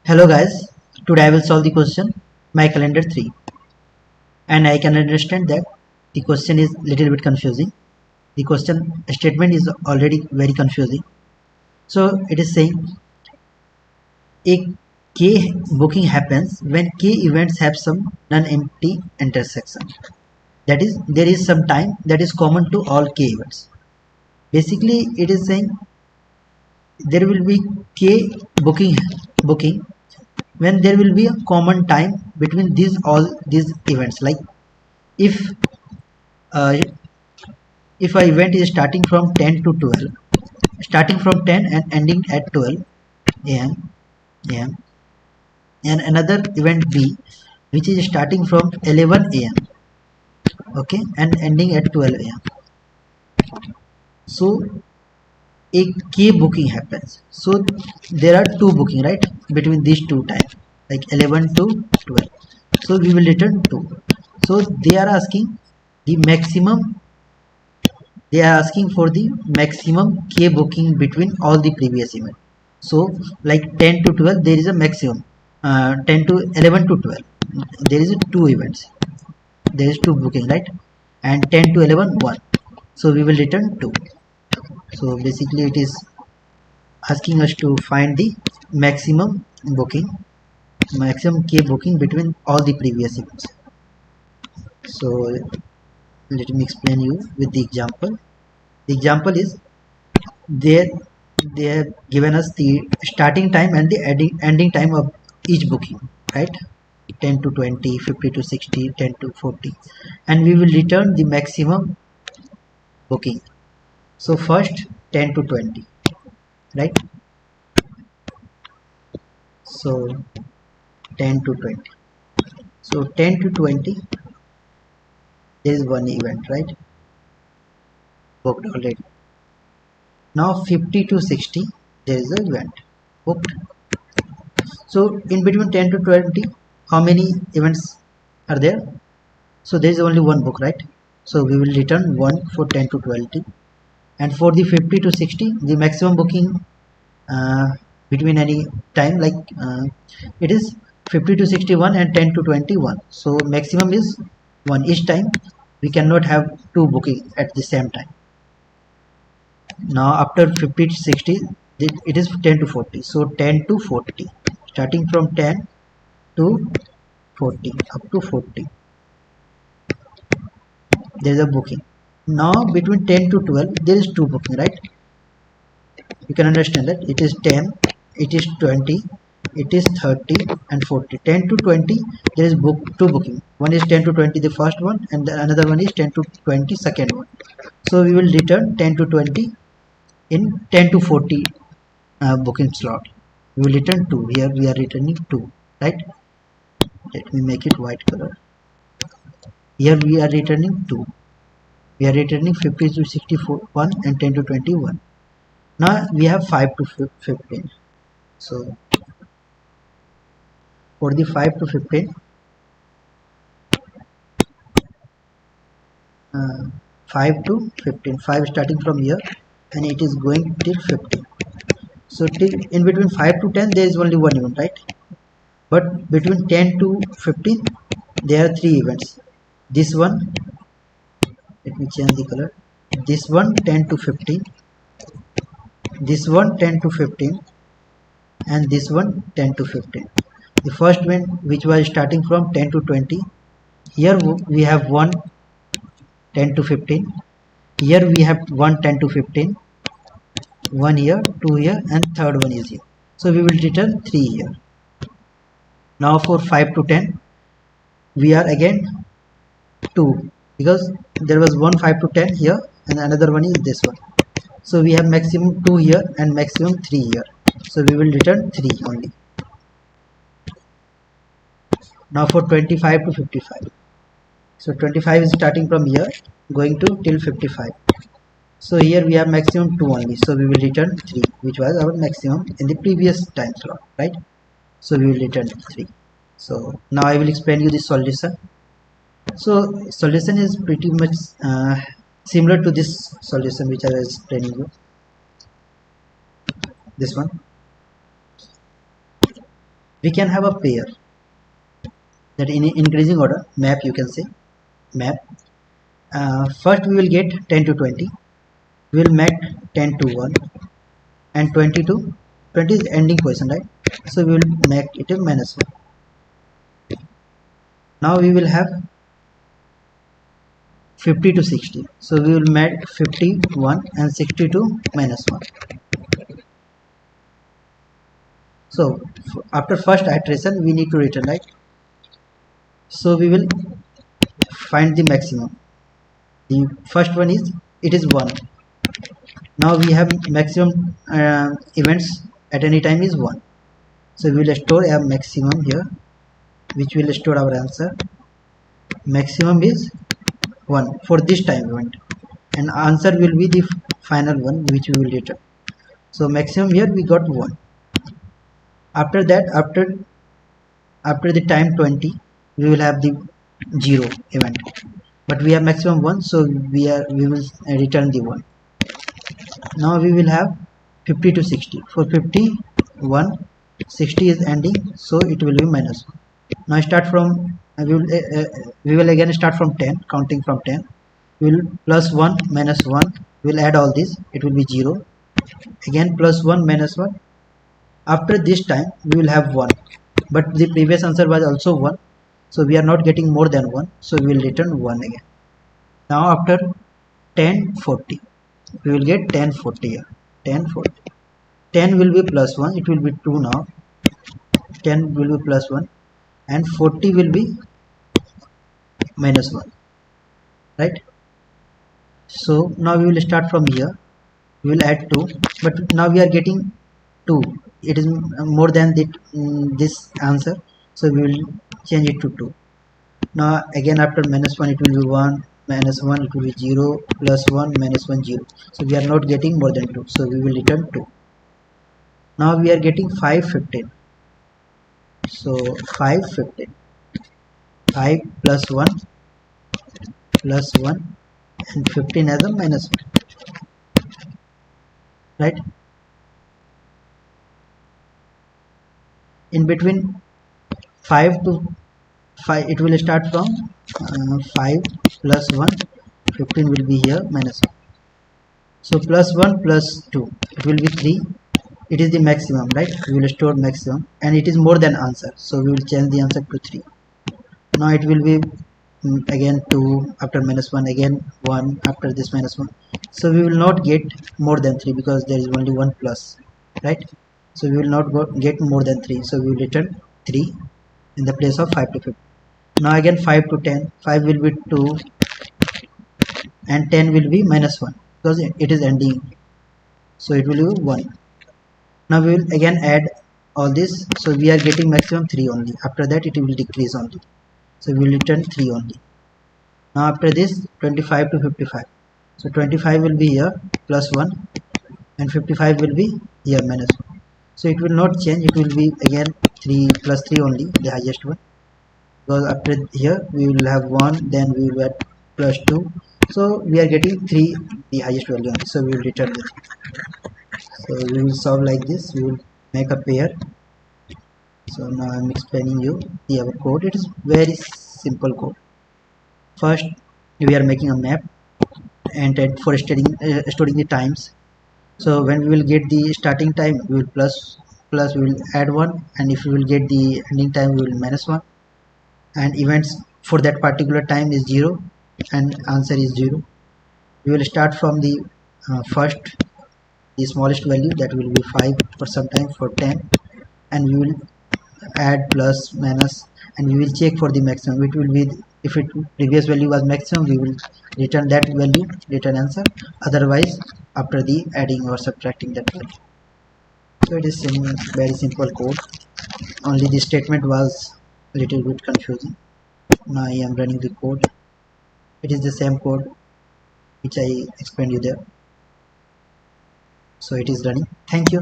Hello guys, today I will solve the question my calendar 3, and I can understand that the question is little bit confusing. The question statement is already very confusing. So it is saying a k booking happens when k events have some non-empty intersection. That is, there is some time that is common to all k events. Basically, it is saying there will be k booking when there will be a common time between all these events. Like if uh, if a event is starting from 10 to 12, starting from 10 and ending at 12 am am, and another event b which is starting from 11 am, okay, and ending at 12 am, so a k booking happens. So there are two booking, right, between these two times, like 11 to 12. So we will return 2. So they are asking the maximum, they are asking for the maximum k booking between all the previous events. So like 10 to 12 there is a maximum, 10 to 11 to 12 there is two events, there is two booking, right, and 10 to 11 1. So we will return 2. So basically it is asking us to find the maximum booking, maximum k booking between all the previous events. So let me explain you with the example. The example is there, they have given us the starting time and the ending time of each booking, right, 10 to 20, 50 to 60, 10 to 40, and we will return the maximum booking. So first 10 to 20, right, so 10 to 20, so 10 to 20 there is one event, right, booked already. Now 50 to 60 there is an event booked. So in between 10 to 20 how many events are there? So there is only one book, right, so we will return 1 for 10 to 20. And for the 50 to 60 the maximum booking between any time, like it is 50 to 61 and 10 to 21, so maximum is 1 each time. We cannot have two booking at the same time. Now after 50 to 60 it is 10 to 40, so 10 to 40, starting from 10 to 40 up to 40 there is a booking. Now between 10 to 12 there is two booking, right, you can understand that it is 10, it is 20, it is 30 and 40. 10 to 20 there is two booking, one is 10 to 20 the first one, and another one is 10 to 20 second one. So we will return 10 to 20 in 10 to 40 booking slot. We will return 2. Here we are returning 2, right, let me make it white color. Here we are returning 2, we are returning 50 to 61 and 10 to 21. Now we have 5 to 15. So for the 5 to 15, 5 to 15, 5 starting from here and it is going till 15. So till in between 5 to 10 there is only one event, right, but between 10 to 15 there are three events. This one, let me change the color, this one 10 to 15, this one 10 to 15, and this one 10 to 15. The first one which was starting from 10 to 20, here we have one 10 to 15, here we have one 10 to 15, one here, two here, and third one is here. So we will return 3 here. Now for 5 to 10 we are again 2, because there was one 5 to 10 here and another one is this one. So we have maximum 2 here and maximum 3 here, so we will return 3 only. Now for 25 to 55, so 25 is starting from here going to till 55. So here we have maximum 2 only, so we will return 3, which was our maximum in the previous time slot, right, so we will return 3. So now I will explain you the solution. So solution is pretty much similar to this solution which I was explaining you, this one. we can have a pair that in increasing order map, you can say map. First we will get 10 to 20, we will make 10 to 1, and 20 to 20 is ending position, right? So we will make it a -1. Now we will have 50 to 60, so we will make 51 and 60 to -1. So after first iteration we need to return, right? So we will find the maximum. The first one is, it is 1. Now we have maximum events at any time is 1, so we will store a maximum here, which will store our answer. Maximum is 1 for this time event, and answer will be the final one which we will return. So maximum here we got 1. After that, after the time 20, we will have the 0 event, but we have maximum 1, so we will return the 1. Now we will have 50 to 60. For 51, 60 is ending, so it will be -1. Now start from we will again start from 10, counting from 10. We will +1 -1, we will add all this, it will be 0. Again +1 -1. After this time we will have 1, but the previous answer was also 1, so we are not getting more than 1, so we will return 1 again. Now after 10 40, we will get 10 40 here. 10 40, 10 will be +1, it will be 2 now. 10 will be +1 and 40 will be -1, right? So now we will start from here, we will add 2, but now we are getting 2, it is more than this answer, so we will change it to 2. Now again after -1 it will be 1, -1 it will be 0, +1 -1 0, so we are not getting more than 2, so we will return 2. Now we are getting 5 15, so 5 15, 5 +1 +1 and 15 as a -1, right? In between 5 to 5, it will start from 5 +1, 15 will be here -1. So +1 +2, it will be 3. It is the maximum, right? We will store maximum, and it is more than answer, so we will change the answer to 3. Now it will be again 2, after -1 again 1, after this -1, so we will not get more than 3 because there is only one plus, right? So we will not get more than 3, so we will return 3 in the place of 5 to 50. Now again 5 to 10, 5 will be 2 and 10 will be -1 because it is ending, so it will be 1. Now we will again add all this, so we are getting maximum 3 only. After that it will decrease only, so we will return 3 only. Now after this 25 to 55, so 25 will be here +1 and 55 will be here -1, so it will not change, it will be again 3 +3 only, the highest one, because after here we will have 1, then we will add +2, so we are getting 3, the highest value only, so we will return this. So we will solve like this, we will make a pair. So now I am explaining you the our code. It is very simple code. First we are making a map, and for storing the times. So when we will get the starting time, we will plus we will add 1, and if we will get the ending time, we will -1, and events for that particular time is 0 and answer is 0. We will start from the first, the smallest value, that will be 5 for some time, for 10, and we will add plus minus, and we will check for the maximum. It will be, if it previous value was maximum, we will return that value, return answer, otherwise after the adding or subtracting that value. So it is very simple code, only the statement was a little bit confusing. Now I am running the code. It is the same code which I explained you there, so it is running. Thank you.